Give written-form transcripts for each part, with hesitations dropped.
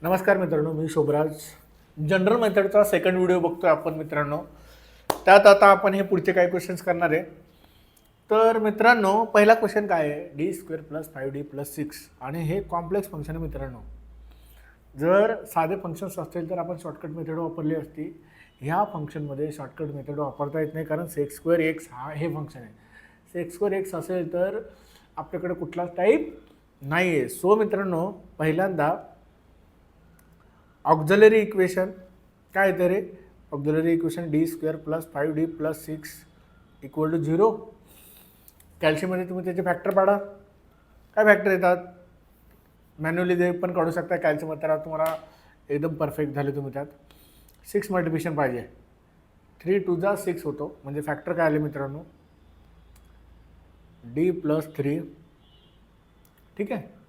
नमस्कार मित्रांनो, मी शोभराज. जनरल मेथडचा सेकंड व्हिडिओ बघतोय आपण मित्रांनो. त्यात आता आपण हे पुढचे काही क्वेश्चन्स करणार आहे. तर मित्रांनो, पहिला क्वेश्चन काय आहे, d² + 5d + 6 आणि हे कॉम्प्लेक्स फंक्शन आहे मित्रांनो. जर साधे फंक्शन्स असतील तर आपण शॉर्टकट मेथड वापरली असती. ह्या फंक्शनमध्ये शॉर्टकट मेथड वापरता येत नाही, कारण sec²x हे फंक्शन आहे. sec²x असेल तर आपल्याकडे कुठलाच टाईप नाही आहे. सो मित्रांनो, पहिल्यांदा ऑक्झिलरी इक्वेशन काय येते रे, ऑक्झिलरी इक्वेशन d² + 5d + 6 = 0. कॅल्शियममध्ये तुम्ही त्याचे फॅक्टर पाडा. काय फॅक्टर येतात, मॅन्युअली जे पण काढू शकता कॅल्शियम, तर तुम्हाला एकदम परफेक्ट झाले. तुम्ही त्यात 6 मल्टिप्लिकेशन पाहिजे. 3 × 2 = 6 होतो. म्हणजे फॅक्टर काय आले मित्रांनो, d + 3. ठीक आहे,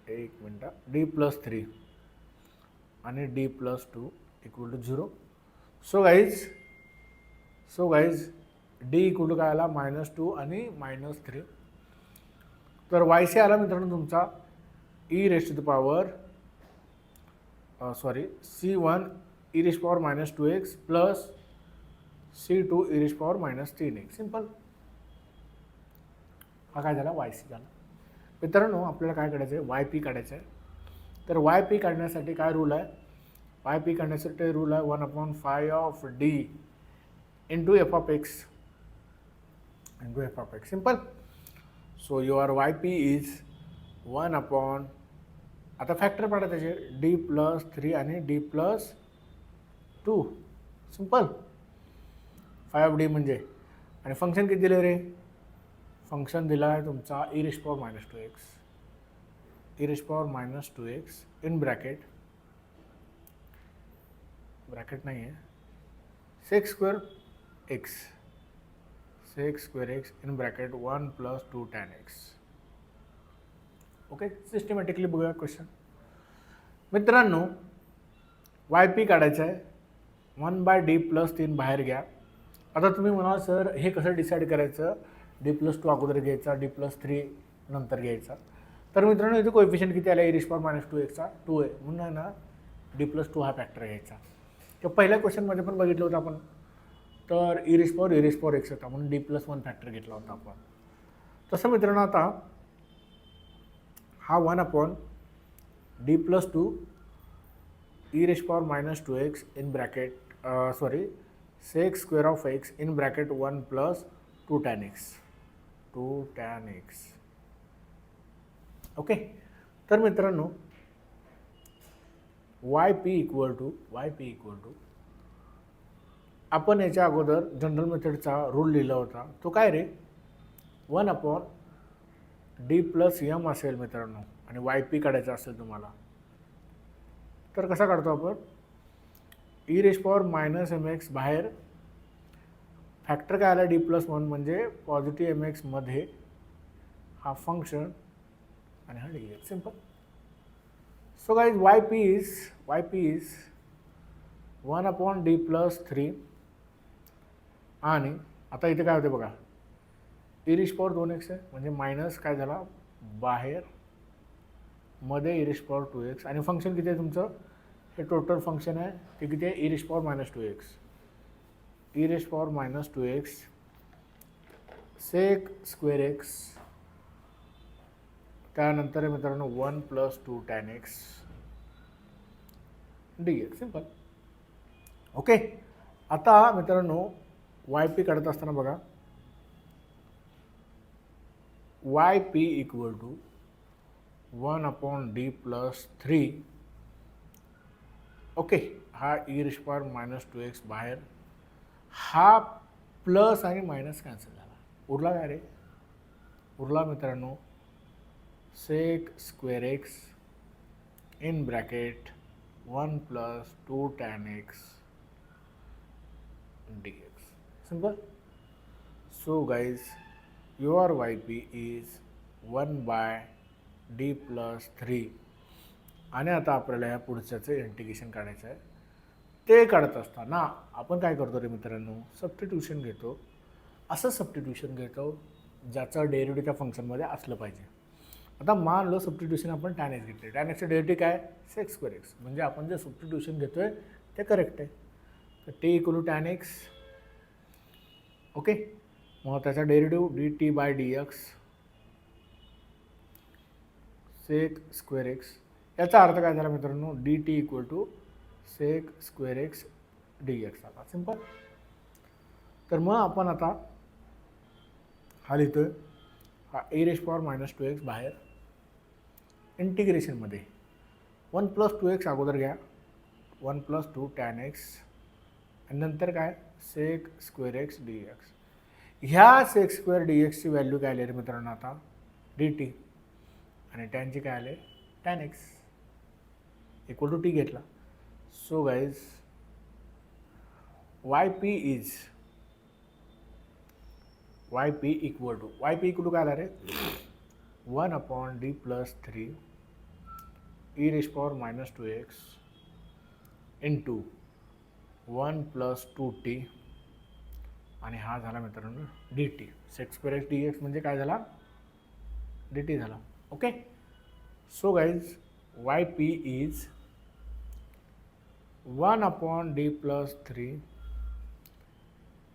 एक मिनटं, d + 3 आणि d + 2 = 0. सो गाईज d = काय आला, -2 आणि -3. तर y आला मित्रांनो तुमचा C1 e⁻² -2x + C2 e⁻³ 3x. Simple. हा काय झाला, yc झाला. मित्रांनो, आपल्याला काय काढायचं आहे, yp काढायचं आहे. तर yp काढण्यासाठी काय रूल आहे, yp काढण्यासाठी रूल आहे 1/5 × f(x). Simple. So your yp is 1/, आता फॅक्टर पाडा त्याचे, d + 3 आणि d + 2. सिंपल. 5d म्हणजे, आणि फंक्शन किती दिले रे, फंक्शन दिला आहे तुमचा e⁻²x इन ब्रॅकेट नाही आहे, sec²x in bracket 1 + 2 tan x. Okay, systematically बघूया क्वेश्चन. मित्रांनो, yp काढायचं आहे, 1/d + 3 बाहेर घ्या. आता तुम्ही म्हणाल सर हे कसं डिसाईड करायचं, d + 2 अगोदर घ्यायचा, d + 3 नंतर घ्यायचा. तर मित्रांनो, इथे कोएफिशियंट किती आला, e⁻²x चा 2 आहे, म्हणून आहे ना d + 2 हा फॅक्टर घ्यायचा. किंवा पहिल्या क्वेश्चनमध्ये पण बघितलं होतं आपण, तर e⁻x होता, म्हणून d + 1 फॅक्टर घेतला होता आपण. तसं मित्रांनो, आता हा 1/d + 2 e⁻²x in bracket sec²x in bracket 1 + 2 tan x. Okay. तर मित्रांनो, yp = आपण याच्या अगोदर जनरल मेथडचा रूल लिहिला होता, तो काय रे, 1/d + m असेल मित्रांनो, आणि yp काढायचा असेल तुम्हाला, तर कसा काढतो आपण, e⁻−mx बाहेर, फॅक्टर काय आला, d + 1 म्हणजे पॉझिटिव्ह mx मध्ये हा फंक्शन आणि हा dx. Simple. So guys yp is 1/d + 3. आणि आता इथे काय होते बघा, e⁻²x आहे, म्हणजे मायनस काय झाला बाहेर, मध्ये e⁻²x, आणि फंक्शन किती आहे तुमचं, हे टोटल फंक्शन आहे, ते किती आहे, e⁻²x sec²x, त्यानंतर मित्रांनो 1 + 2 tan x dx. Simple. Okay. आता मित्रांनो, yp काढत असताना बघा, yp = 1/d + 3. ओके, हा e⁻²x बाहेर, हा प्लस आणि मायनस कॅन्सल झाला, उरला काय रे, उरला मित्रांनो sec²x in bracket 1 + 2 tan x dx. Simple. So guys, your yp is 1/d + 3. आणि आता आपल्याला या पुढच्याचं इंटिग्रेशन काढायचं आहे. ते काढत असताना आपण काय करतो रे मित्रांनो, सबस्टिट्यूशन घेतो. असं सबस्टिट्यूशन घेतो ज्याचं डेरिव्हेटिव्ह त्या फंक्शनमध्ये असलं पाहिजे. आता मान लो सबस्टिट्यूशन आपण टॅन एक्स घेतले, टॅन एक्सचं डेरिव्हेटिव्ह काय सेक स्क्वेअर एक्स, म्हणजे आपण जे सबस्टिट्यूशन घेतो आहे ते करेक्ट आहे. तर T equal to tan X. Okay, मग त्याचा derivative D T by D X sec square X. याचा अर्थ काय झाला मित्रांनो, D T equal to sec square x D X आला. सिंपल. तर मग आपण आता हा लिहितोय, हा ए रेश पॉवर मायनस 2x बाहेर इंटिग्रेशनमध्ये 1 + 2x अगोदर घ्या, 1 + 2 टॅन एक्स आणि नंतर काय sec square x D X. ह्या सेक स्क्वेअर डी एक्सची व्हॅल्यू काय आली रे मित्रांनो आता डी टी, आणि टॅनची काय आले tan x equal to t घेतला. So guys y P equal to काय आला रे 1/d+3 e raise power minus 2x into 1 + 2t आणि हा झाला मित्रांनो D t. Sec square x D x म्हणजे काय झाला डी टी झाला. Okay, so guys y p is 1/d+3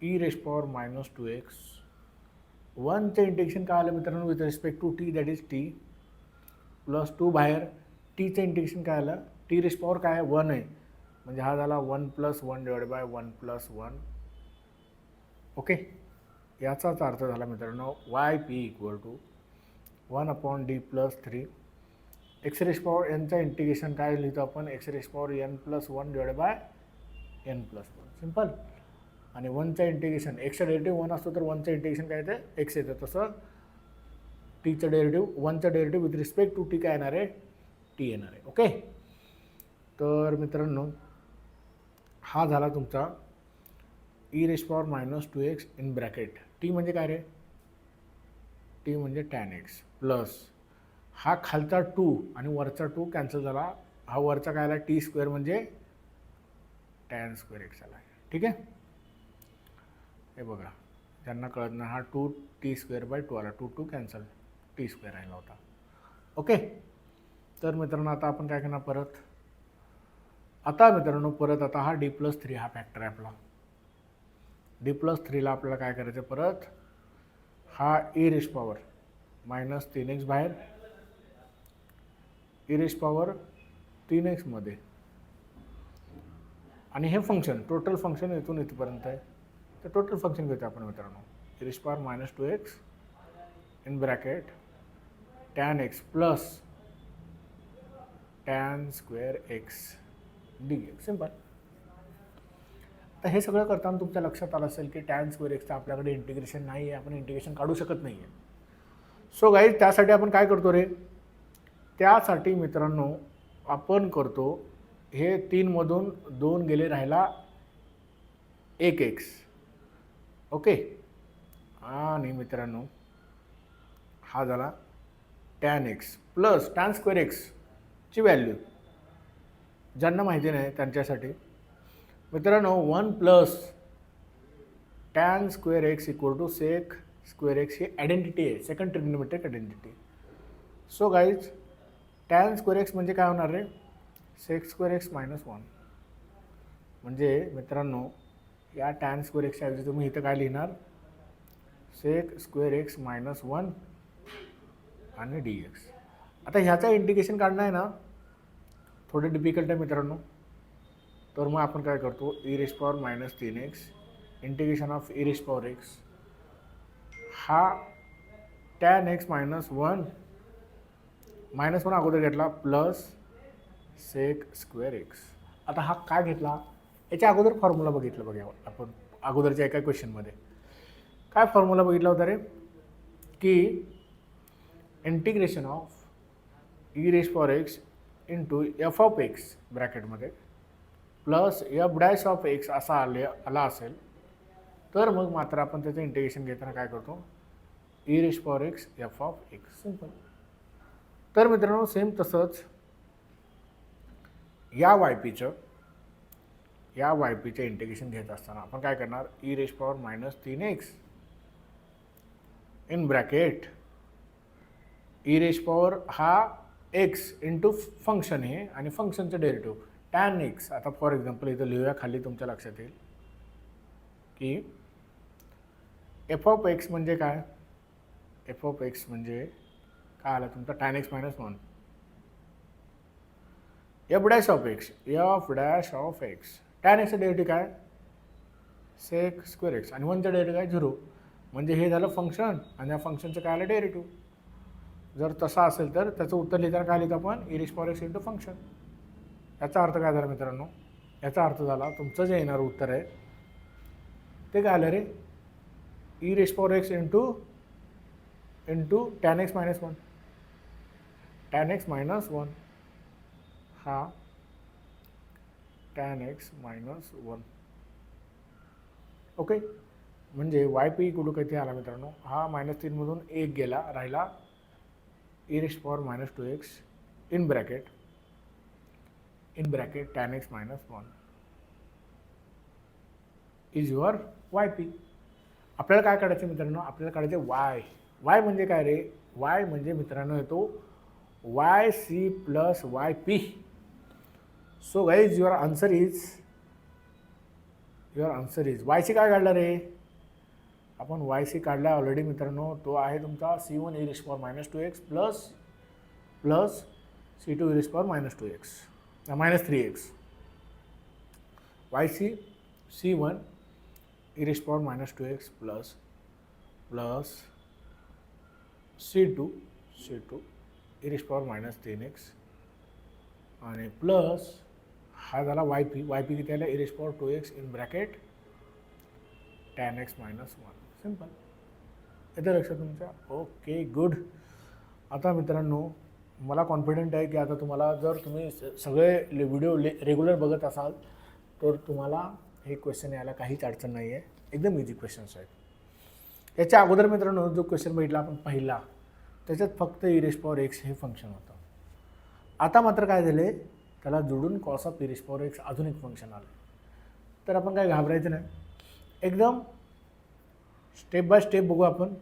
e raise power minus 2x. 1चं इंटिग्रेशन काय आलं मित्रांनो with respect to t, that is T plus 2 बाहेर. टीचं इंटिग्रेशन काय आलं, टी रेश पॉवर काय आहे 1 आहे, म्हणजे हा झाला 1 + 1 / 1 + 1. ओके, याचाच अर्थ झाला मित्रांनो Y P equal to 1/d+3 X raise power एनचं इंटिग्रेशन काय लिहितो आपण x raise power n + 1 / n + 1. Simple. आणि 1चं इंटिग्रेशन एक्सचं डेरिव्हेटिव्ह 1 असतो तर 1चं इंटिग्रेशन काय येतं एक्स येतं, तसं टीचं डेरिव्हेटिव्ह 1चं derivative with respect to t काय येणार आहे टी येणार आहे. ओके, तर मित्रांनो हा झाला तुमचा E raise power minus 2x in bracket. T म्हणजे काय रे, टी म्हणजे टॅन एक्स प्लस हा खालचा 2 आणि वरचा 2 कॅन्सल झाला, हा वरचा काय आला टी स्क्वेअर म्हणजे टॅन स्क्वेअर एक्स आला. ठीक आहे, हे बघा ज्यांना कळत नाही, हा 2t² आला, 2 कॅन्सल, टी स्क्वेअर राहिला होता. ओके, तर मित्रांनो आता आपण काय करणार परत, आता मित्रांनो परत आता हा d+3 हा फॅक्टर आहे आपला. d+3ला आपल्याला काय करायचं परत, हा e raise power minus 3x बाहेर, e रेश पॉवर 3x मध्ये, आणि हे फंक्शन टोटल फंक्शन इथून इथपर्यंत आहे, तर टोटल फंक्शन घेतो आपण मित्रांनो e raise power minus 2x in bracket tan x plus tan square x D x. Simple. तर हे सगळं करताना तुमच्या लक्षात आलं असेल की टॅन स्क्वेअर एक्सचं आपल्याकडे इंटिग्रेशन नाही आहे, आपण इंटिग्रेशन काढू शकत नाही आहे. सो गाईज त्यासाठी आपण काय करतो रे, त्यासाठी मित्रांनो आपण करतो हे 3 मधून 2 गेले राहिला 1x. ओके, आणि मित्रांनो हा झाला tan x plus tan square एक्सची व्हॅल्यू ज्यांना माहिती नाही त्यांच्यासाठी मित्रांनो 1 + tan square x equal to sec square x ही आयडेंटिटी आहे, second trigonometric identity. So guys tan square x म्हणजे काय होणार रे, सेक स्क्वेअर एक्स मायनस 1. म्हणजे मित्रांनो या टॅन स्क्वेअर एक्सच्या ऐवजी तुम्ही इथं काय लिहिणार सेक स्क्वेअर एक्स मायनस 1 आणि डी एक्स. आता ह्याचं इंटिग्रेशन काढणं आहे ना थोडं डिफिकल्ट आहे मित्रांनो, तर मग आपण काय करतो E raise power minus 3x integration of e raise power x, हा टॅन एक्स मायनस 1 अगोदर घेतला प्लस सेक स्क्वेअर एक्स. आता हा काय घेतला, याच्या अगोदर फॉर्म्युला बघितलं बघा आपण अगोदरच्या एका क्वेश्चनमध्ये. काय फॉर्म्युला बघितला होता रे, की integration of e raise power x into f of x ब्रॅकेटमध्ये प्लस f' असा आला असेल तर मग मात्र आपण त्याचं इंटिग्रेशन घेताना काय करतो E raise power x F of x. Simple. तर मित्रांनो सेम तसंच या वायपीचं इंटिग्रेशन घेत असताना आपण काय करणार E raise power minus 3x in bracket e raise power हा एक्स इंटू फंक्शन आहे आणि फंक्शनचं डेरिव्हेटिव्ह टॅन एक्स. आता फॉर एक्झाम्पल इथं लिहूया, खाली तुमच्या लक्षात येईल की एफ ऑफ एक्स म्हणजे काय. एफ ऑफ एक्स म्हणजे काय आलं तुमचा tan x minus 1. F dash of x, f dash of x, tan एक्सचं डेरिव्हेटिव्ह काय सेक स्क्वेअर एक्स आणि 1चं डेरिव्हेटिव्ह काय 0. म्हणजे हे झालं फंक्शन आणि या फंक्शनचं काय आलं डेरिव्हेटिव्ह. जर तसा असेल तर त्याचं उत्तर लिहिताना काय लिहितो आपण E raise power x into function. याचा अर्थ काय झाला मित्रांनो, याचा अर्थ झाला तुमचं जे येणारं उत्तर आहे ते काय आलं रे e raise power x into tan x minus 1. Tan x minus 1 हा टॅन एक्स मायनस 1. ओके, म्हणजे वाय पी कुठं किती आला मित्रांनो, हा -3मधून 1 गेला, राहिला e raise power minus 2x in bracket tan x minus 1 is your Y P. आपल्याला काय काढायचं मित्रांनो, आपल्याला काढायचं वाय. वाय म्हणजे काय रे, वाय म्हणजे मित्रांनो येतो Y C plus Y P. So guys your answer is Y C काय काढला रे आपण, वाय सी काढला ऑलरेडी मित्रांनो. तो आहे तुमचा C1 e raise power minus 2x plus C2 e raise power minus 3x. Y c C1 e raise power minus 2x plus C2 e raise power minus 3x आणि plus हा झाला Y P किती आला e raise power 2x in bracket tan x minus 1. Simple. येतं लक्षात तुमच्या. Okay good. आता मित्रांनो मला कॉन्फिडंट आहे की आता तुम्हाला जर तुम्ही सगळे व्हिडिओ रेग्युलर बघत असाल तर तुम्हाला हे क्वेश्चन यायला काहीच अडचण नाही आहे. एकदम इझी क्वेश्चन्स आहेत. याच्या अगोदर मित्रांनो जो क्वेश्चन बघितला आपण पहिला त्याच्यात फक्त ई रेश पॉवर एक्स हे फंक्शन होतं. आता मात्र काय झाले त्याला जोडून cos of e raise power x अजून एक फंक्शन आलं. तर आपण काय घाबरायचं नाही, एकदम स्टेप बाय स्टेप बघू आपण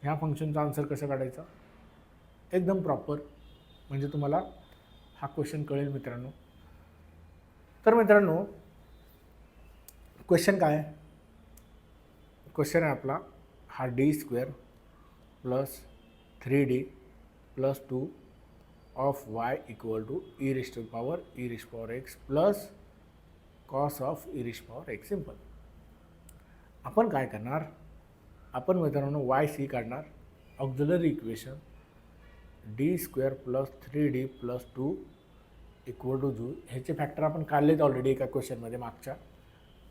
ह्या फंक्शनचा आन्सर कसं काढायचा एकदम प्रॉपर, म्हणजे तुम्हाला हा क्वेश्चन कळेल मित्रांनो. तर मित्रांनो क्वेश्चन काय आहे, क्वेश्चन आहे आपला हा d² plus 3d plus 2 of y equal to e raise power x plus cos of e raise power x. Simple. आपण काय करणार, आपण मित्रांनो वाय सी काढणार, auxiliary equation d² plus 3d plus 2 equal to 2. ह्याचे फॅक्टर आपण काढलेत already एका क्वेश्चनमध्ये मागच्या.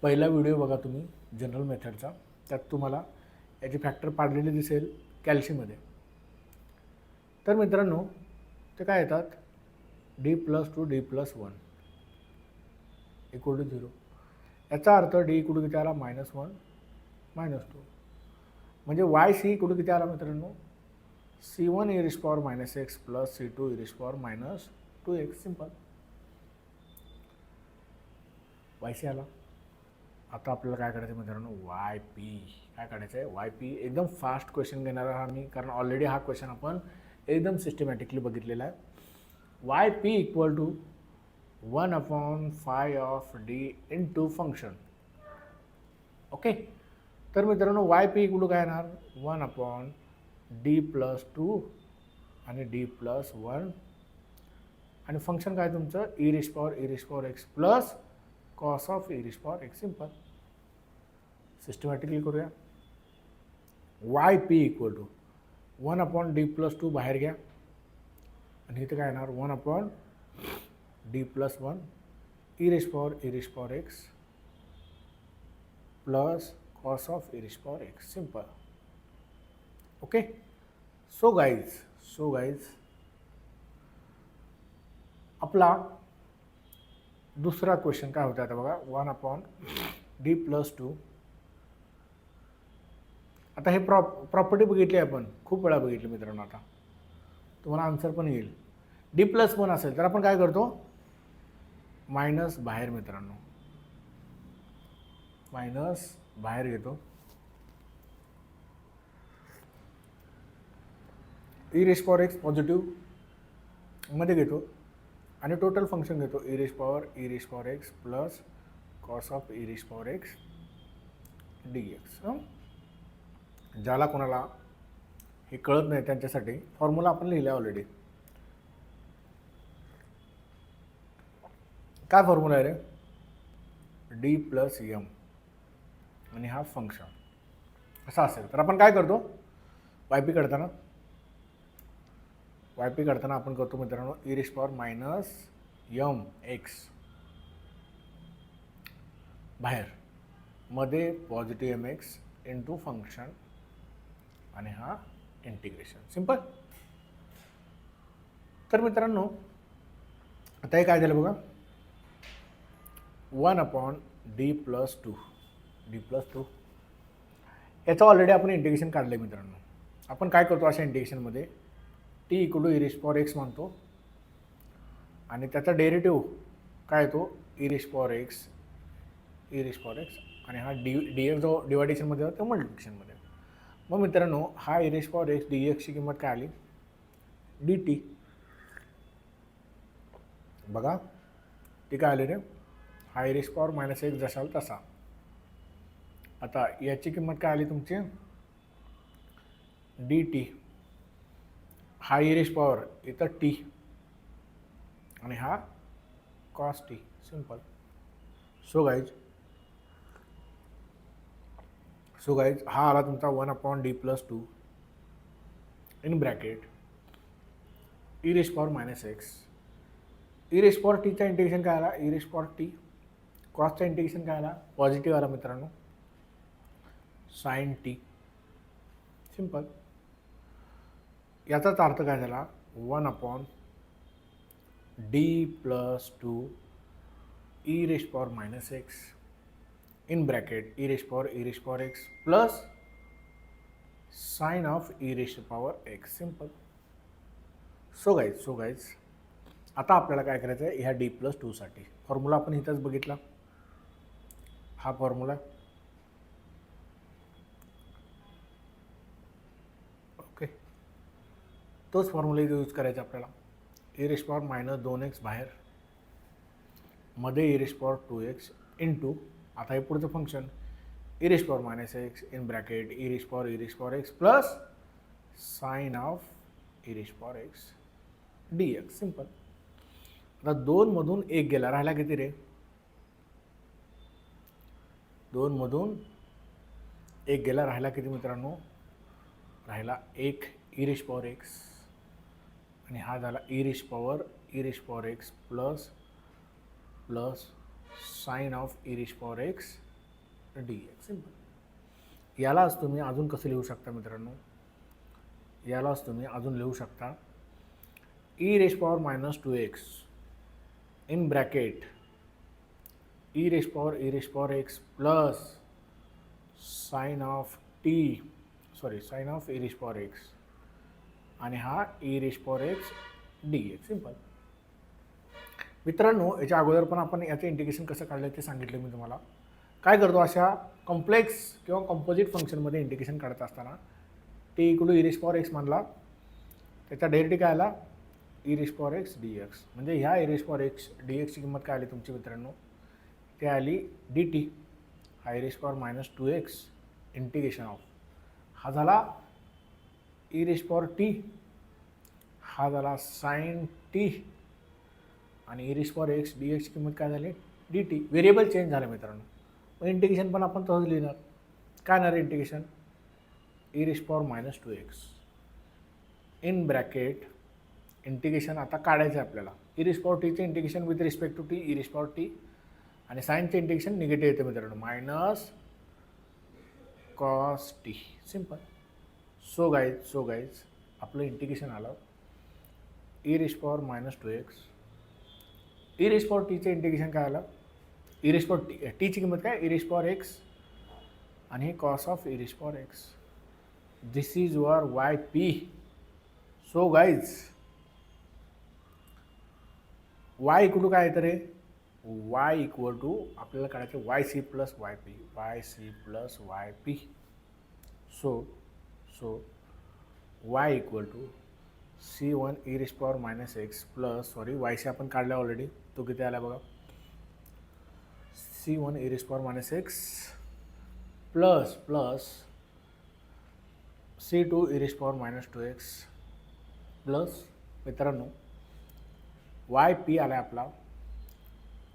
पहिला व्हिडिओ बघा तुम्ही जनरल मेथडचा, त्यात तुम्हाला याचे फॅक्टर पाडलेले दिसेल कॅल्शीमध्ये. तर मित्रांनो ते काय येतात d plus 2 d plus 1 equal to 0. याचा अर्थ d कुठे किती आला -1 -2. म्हणजे वाय सी कुठे किती आला मित्रांनो C1 e raise power minus x plus C2 e raise power minus 2x. Simple. Y c आला. आता आपल्याला काय करायचं मित्रांनो वाय पी काय काढायचं आहे. वाय पी एकदम फास्ट क्वेश्चन घेणार आहे मी, कारण ऑलरेडी हा क्वेश्चन आपण एकदम सिस्टमॅटिकली बघितलेला आहे. Y P equal to 1/5 of D into function. Okay. तर मित्रांनो वाय पी इक्वल टू काय येणार 1/d प्लस 2 आणि d प्लस 1 आणि फंक्शन काय तुमचं e raise power x plus cos of e raise power x. Simple. Systematically करूया. Y P equal to 1/d plus 2 बाहेर घ्या आणि इथं काय येणार 1/d plus 1 e raise power x plus cos of e raise power x. Simple. Okay. So guys आपला दुसरा question काय होता आता बघा 1/d प्लस 2. आता हे प्रॉपर्टी बघितली आपण खूप वेळा बघितली मित्रांनो. आता तुम्हाला आन्सर पण येईल. d प्लस 1 असेल तर आपण काय करतो मायनस बाहेर मित्रांनो, मायनस बाहेर घेतो E raise power x positive मध्ये घेतो आणि टोटल फंक्शन घेतो E raise power x plus cos of e raise power x D x. ज्याला कोणाला हे कळत नाही त्यांच्यासाठी फॉर्म्युला आपण लिहिला ऑलरेडी. काय फॉर्म्युला आहे रे? डी प्लस एम आणि हा फंक्शन असा असेल तर आपण काय करतो? वाय पी काढताना आपण करतो मित्रांनो E raise power minus M X बाहेर, मध्ये positive M X into function आणि हा इंटिग्रेशन. सिंपल. तर मित्रांनो आता हे काय झालं बघा, 1/d+2 याचं ऑलरेडी आपण इंटिग्रेशन काढलं आहे मित्रांनो. आपण काय करतो अशा इंटिग्रेशनमध्ये T equal to e raise power x मानतो आणि त्याचा डेरिव्हेटिव्ह काय येतो ई रेश पॉवर एक्स आणि हा डी एक्स जो डिवायडेशनमध्ये होतो मल्टिप्लिकेशनमध्ये. मग मित्रांनो हा e raise power x D एक्सची किंमत काय आली? D T. बघा ती काय आली रे? हा e raise power minus x जसा तसा. आता याची किंमत काय आली तुमची? D T. हा ई रेश पॉवर इथं टी आणि हा cos T. Simple. So guys हा आला तुमचा 1/d+2 in bracket e raise power minus x. E raise power टीचा इंटिग्रेशन काय आला? E raise power T. कॉसचा integration काय आला? पॉझिटिव्ह आला मित्रांनो, साइन टी. सिंपल. याचाच अर्थ काय झाला? 1/d+2 e raise power minus x in bracket e raise power x plus sine of e raise power x. Simple. So guys आता आपल्याला काय करायचं आहे? ह्या d+2 साठी फॉर्म्युला आपण इथंच बघितला, हा फॉर्म्युला. ओके, तोच फॉर्म्युला इथे यूज करायचा आपल्याला. E raise power minus 2x बाहेर, मध्ये E raise power 2x into आता हे पुढचं function e raise power minus x in bracket e raise power x plus sine of e raise power x D x. Simple. आता 2मधून 1 गेला, राहिला किती रे? 2मधून 1 गेला, राहिला किती मित्रांनो? राहिला 1 ई रेश पॉवर एक्स आणि हा झाला e raise power x plus sine of e raise power x D x. Simple. यालाच तुम्ही अजून कसं लिहू शकता मित्रांनो? यालाच तुम्ही अजून लिहू शकता e raise power minus 2x in bracket e raise power x plus sine of e raise power x आणि हा e raise power x D x. Simple. मित्रांनो याच्या अगोदर पण आपण याचं इंटिग्रेशन कसं काढलं ते सांगितलं मी तुम्हाला. काय करतो अशा कॉम्प्लेक्स किंवा कॉम्पोजिट फंक्शनमध्ये इंटिग्रेशन काढत असताना T equal to e raise power x मानला, त्याचा डेरिव्हेटिव्ह काय आला? E raise power x D x. म्हणजे ह्या E raise power x D एक्सची किंमत काय आली तुमची मित्रांनो? ते आली डी टी. हा e raise power minus 2x integration of हा झाला ई रेश पॉवर टी, हा झाला साइन टी आणि E raise power x D एक्सची किंमत काय झाली? D T. व्हेरिएबल चेंज झालं मित्रांनो. मग इंटिग्रेशन पण आपण तसंच लिहिणार. काय येणार integration? E raise power minus 2x in bracket integration आता काढायचं आहे आपल्याला. ई रेश पॉवर टीचे integration with respect to T e raise power T आणि साइनचे इंटिग्रेशन निगेटिव्ह येते मित्रांनो, minus cos T. Simple. So guys आपलं इंटिग्रेशन आलं e raise power minus 2x. E raise power टीचे इंटिग्रेशन काय आलं? ई रेश पॉवर टीची किंमत काय? ई रेश पॉवर एक्स आणि हे cos of e raise power x. This is your Y P. So guys y equal to काय येतं रे? वाय इक्वल टू आपल्याला काढायचं y C plus Y P. So y equal to C1 e⁻⁻x plus वायशी आपण काढला already, तो किती आला बघा, C1 e⁻⁻x plus C2 e⁻²x plus मित्रांनो वाय पी आला आपला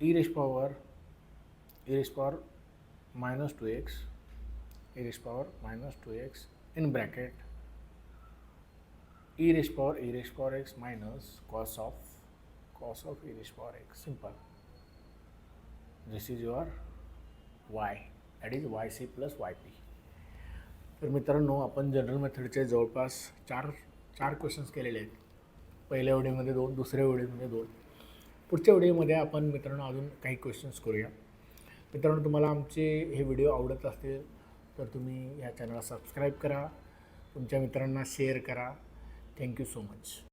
e⁻²x in bracket e⁻⁻x minus cos of e⁻⁻x. Simple. This is your y, that is yc plus yp. तर मित्रांनो आपण जनरल मेथडचे जवळपास चार क्वेश्चन्स केलेले आहेत. पहिल्या व्हिडिओमध्ये 2, दुसऱ्या व्हिडिओमध्ये 2. पुढच्या व्हिडिओमध्ये आपण मित्रांनो अजून काही क्वेश्चन्स करूया. मित्रांनो तुम्हाला आमचे हे व्हिडिओ आवडत असतील तर तुम्ही ह्या चॅनलला सबस्क्राईब करा, तुमच्या मित्रांना शेअर करा. Thank you so much.